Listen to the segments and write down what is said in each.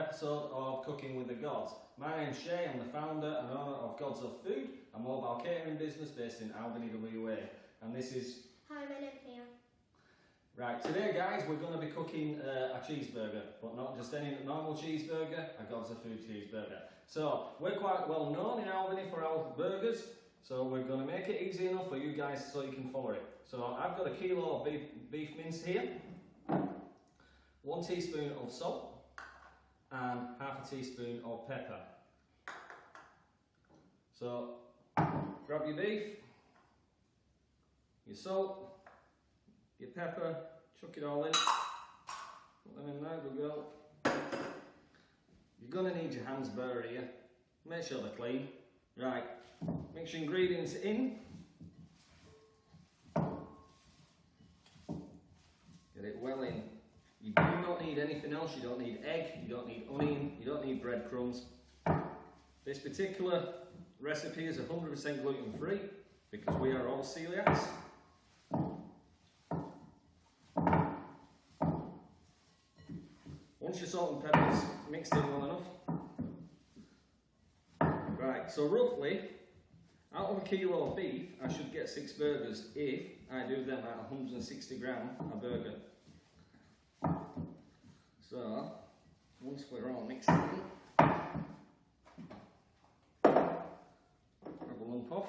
episode of Cooking with the Gods. My name's Shay, I'm the founder and owner of Gods of Food, a mobile catering business based in Albany, WA. And this is... Hi, my name's Mia. Right, today guys we're going to be cooking a cheeseburger, but not just any normal cheeseburger, a Gods of Food cheeseburger. So, we're quite well known in Albany for our burgers, so we're going to make it easy enough for you guys so you can follow it. So, I've got a kilo of beef mince here, 1 teaspoon of salt, and half a teaspoon of pepper. So, grab your beef, your salt, your pepper, chuck it all in, put them in there, good girl. You're going to need your hands bare here, make sure they're clean. Right, mix your ingredients in, get it well in. You do not need anything else, you don't need egg, you don't need onion, you don't need breadcrumbs. This particular recipe is 100% gluten free because we are all celiacs. Once your salt and pepper is mixed in well enough. Right, so roughly, out of a kilo of beef, I should get 6 burgers if I do them at 160 gram a burger. So, once we're all mixed in, grab a lump off.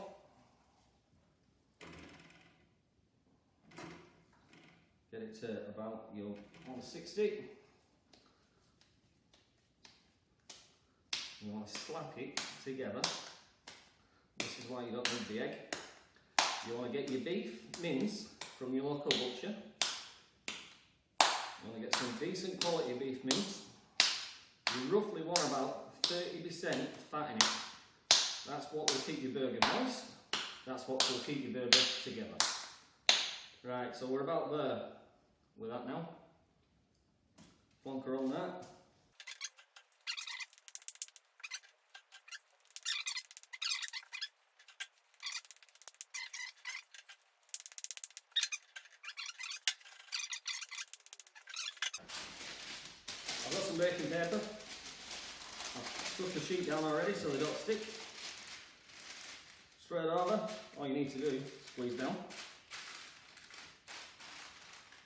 Get it to about your 160. You want to slap it together. This is why you don't need the egg. You want to get your beef mince from your local butcher. You want to get some decent quality beef mince. You roughly want about 30% fat in it. That's what will keep your burger moist. That's what will keep your burger together. Right, so we're about there with that now. Plonker on that. I've got some baking paper. I've stuffed the sheet down already so they don't stick. Straight over, all you need to do is squeeze down.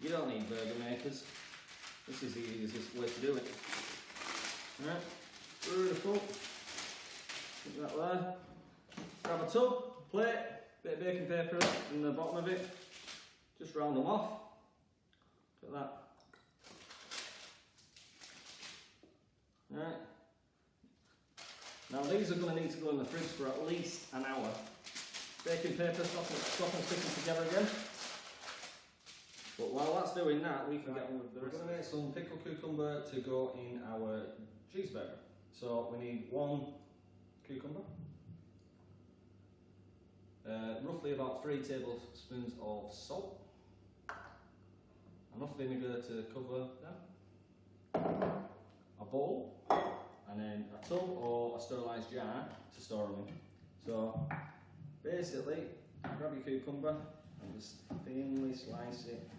You don't need burger makers. This is the easiest way to do it. Alright, beautiful. Put that there. Grab a tub, plate, bit of baking paper in the bottom of it. Just round them off. Look at that. Right. Now these are going to need to go in the fridge for at least an hour. Baking paper, stop and sticking together again. But while that's doing that, we can get on with the rest. We're going to make some pickled cucumber to go in our cheeseburger. So we need 1 cucumber, roughly about 3 tablespoons of salt, enough vinegar to cover that, a bowl, and then a tub or a sterilised jar to store them in. So basically, grab your cucumber and just thinly slice it.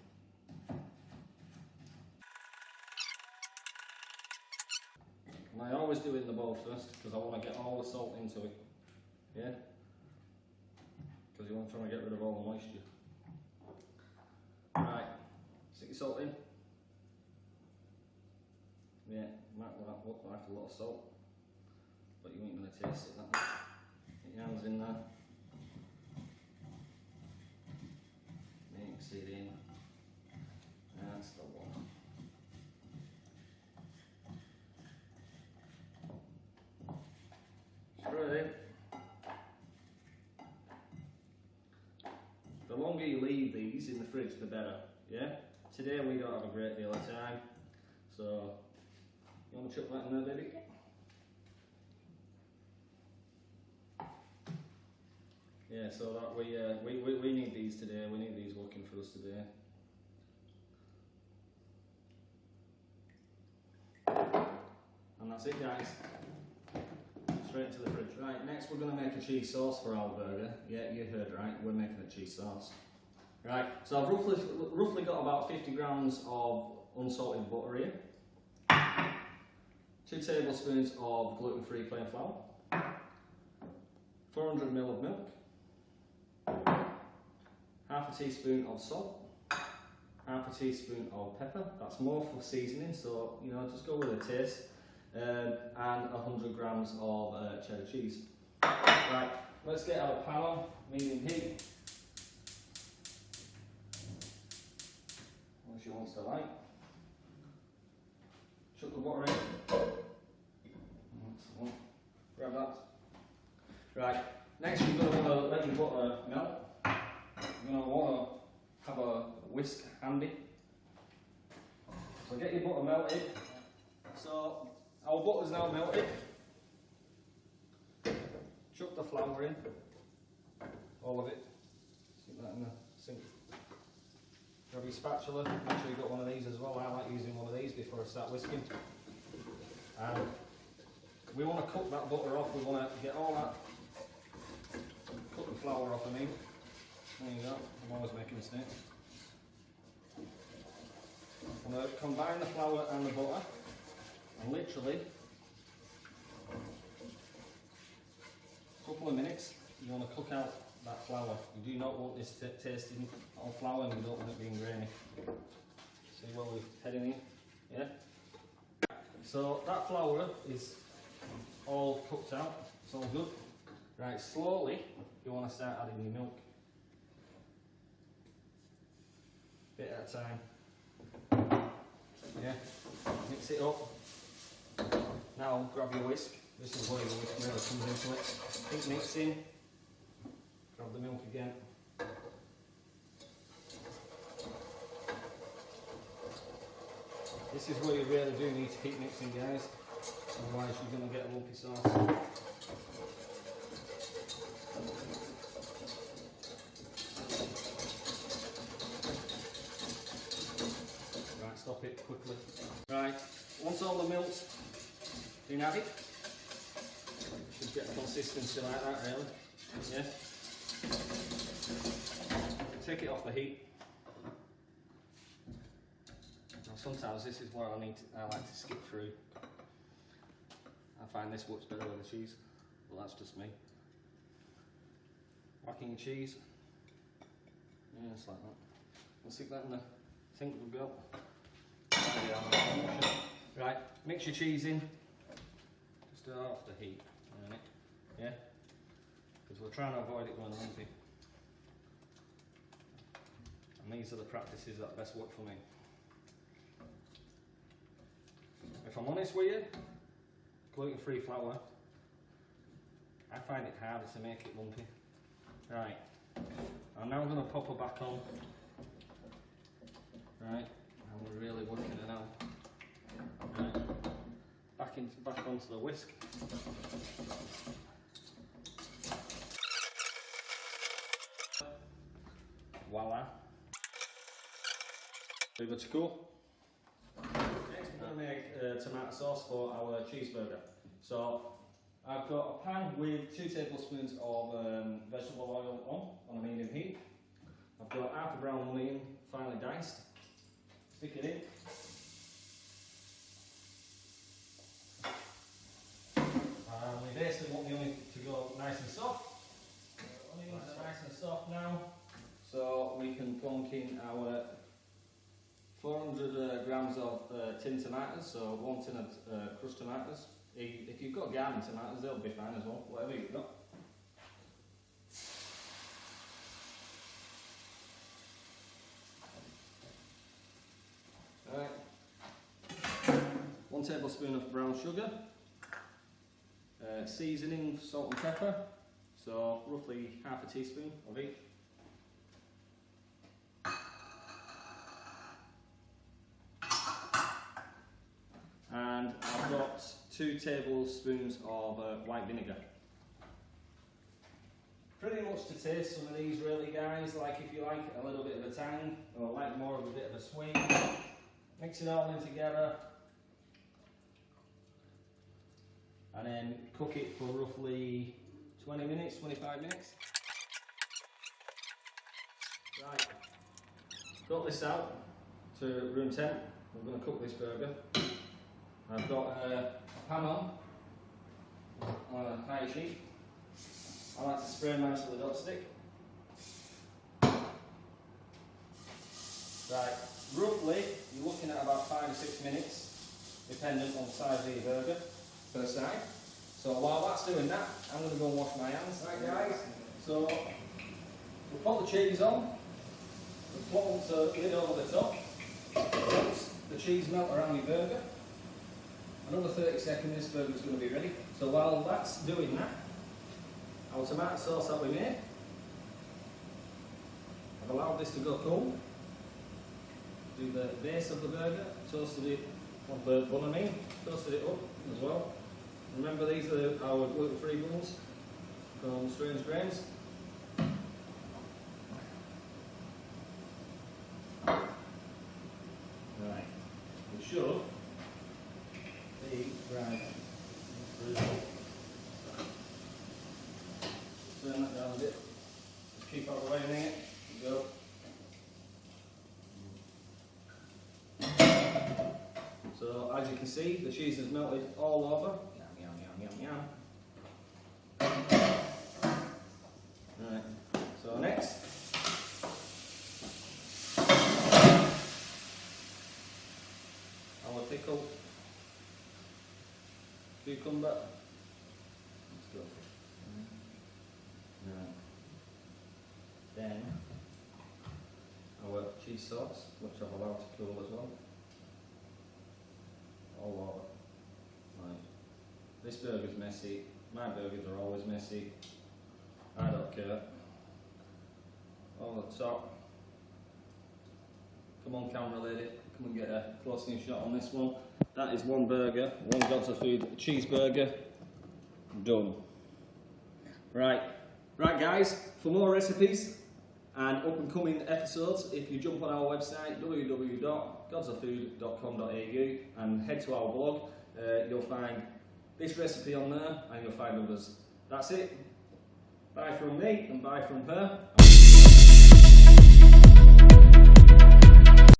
And I always do it in the bowl first because I want to get all the salt into it. Yeah? Because you want to try and get rid of all the moisture. Right, stick your salt in. Yeah, might look like a lot of salt, but you ain't going to taste it that much. Get your hands in there. Mix it in. That's the one. Straight in. The longer you leave these in the fridge, the better. Yeah? Today we don't have a great deal of time, so you want to chuck that in there, baby? Yeah, so that we need these today. We need these working for us today. And that's it, guys. Straight into the fridge. Right, next we're going to make a cheese sauce for our burger. Yeah, you heard right. We're making a cheese sauce. Right, so I've roughly got about 50 grams of unsalted butter here. 2 tablespoons of gluten-free plain flour, 400 ml of milk, half a teaspoon of salt, half a teaspoon of pepper. That's more for seasoning, so you know, just go with a taste, and 100 grams of cheddar cheese. Right, let's get our pan on, medium heat. What she wants to like. Chuck the butter in. That's the one. Grab that. Right, next you're going to want to let your butter melt. You're going to want to have a whisk handy. So get your butter melted. So our butter's now melted. Chuck the flour in. All of it. Stick that in the sink. Grab your spatula. Make sure you've got one of these as well. I like using one of these before I start whisking. And we want to cook that butter off. We want to get all that. Cut the flour off, I mean. There you go. I'm always making mistakes. I'm going to combine the flour and the butter, and literally a couple of minutes you want to cook out that flour. You do not want this tasting all flour, and you don't want it being grainy. See where we're heading in? Yeah? So that flour is all cooked out, it's all good. Right, slowly you want to start adding your milk. Bit at a time. Yeah, mix it up. Now grab your whisk. This is where the whisk really comes into it. Keep mixing. Grab the milk again. This is where you really do need to keep mixing, guys. Otherwise you're going to get a lumpy sauce. Stop it quickly. Right, once all the milk's been added, should get a consistency like that really. Yeah. Take it off the heat. Now sometimes this is where I like to skip through. I find this works better with the cheese, but that's just me. Whacking your cheese. Yeah, just like that. We'll stick that in the sink we've got. Right, mix your cheese in, just off the heat, yeah, because we're trying to avoid it going lumpy. And these are the practices that best work for me. If I'm honest with you, gluten-free flour, I find it harder to make it lumpy. Right, I'm now going to pop her back on. Right. And we're really working it out. Right. Back onto the whisk. Voila. We're good to go. Next we're going to make tomato sauce for our cheeseburger. So I've got a pan with 2 tablespoons of vegetable oil on a medium heat. I've got half a brown onion finely diced. Stick it in. And we basically want the onion to go nice and soft. The onions are nice and soft now, so we can plonk in our 400 grams of tin tomatoes, so 1 tin of crushed tomatoes. If you've got garden tomatoes, they'll be fine as well, whatever you've got. Right. 1 tablespoon of brown sugar, seasoning, salt and pepper, so roughly half a teaspoon of each. And I've got 2 tablespoons of white vinegar. Pretty much to taste some of these really, guys, like if you like a little bit of a tang or like more of a bit of a sweet. Mix it all in together and then cook it for roughly 20 minutes, 25 minutes. Right, got this out to room temp. We're going to cook this burger. I've got pan on a high sheet. I like to spray mine so they don't stick. Right, roughly you're looking at about 5 to 6 minutes, dependent on the size of your burger per side. So while that's doing that, I'm going to go and wash my hands, right guys? So we'll put the cheese on, we'll put the lid over the top, once the cheese melt around your burger. Another 30 seconds, this burger's going to be ready. So while that's doing that, our tomato sauce that we made, I've allowed this to go cool. Do the base of the burger, toasted it, of the bun I mean, toasted it up as well. Remember these are our gluten-free buns from Strange Grains. Right, we should be right. Turn that down a bit. Just keep out the way a minute. Go. So as you can see, the cheese has melted all over. Yum, yum, yum, yum, yum. Right. So next, our pickled cucumber. Let's go. Right. Then our cheese sauce, which I've allowed to cool as well. All over. Right. This burger's messy. My burgers are always messy. I don't care. Over the top. Come on, camera lady. Come and get a close-in shot on this one. That is one burger, one Gods of Food cheeseburger. Done. Right. Right, guys. For more recipes and up-and-coming episodes, if you jump on our website www.godsoffood.com.au and head to our blog, you'll find this recipe on there and you'll find others. That's it. Bye from me and bye from her.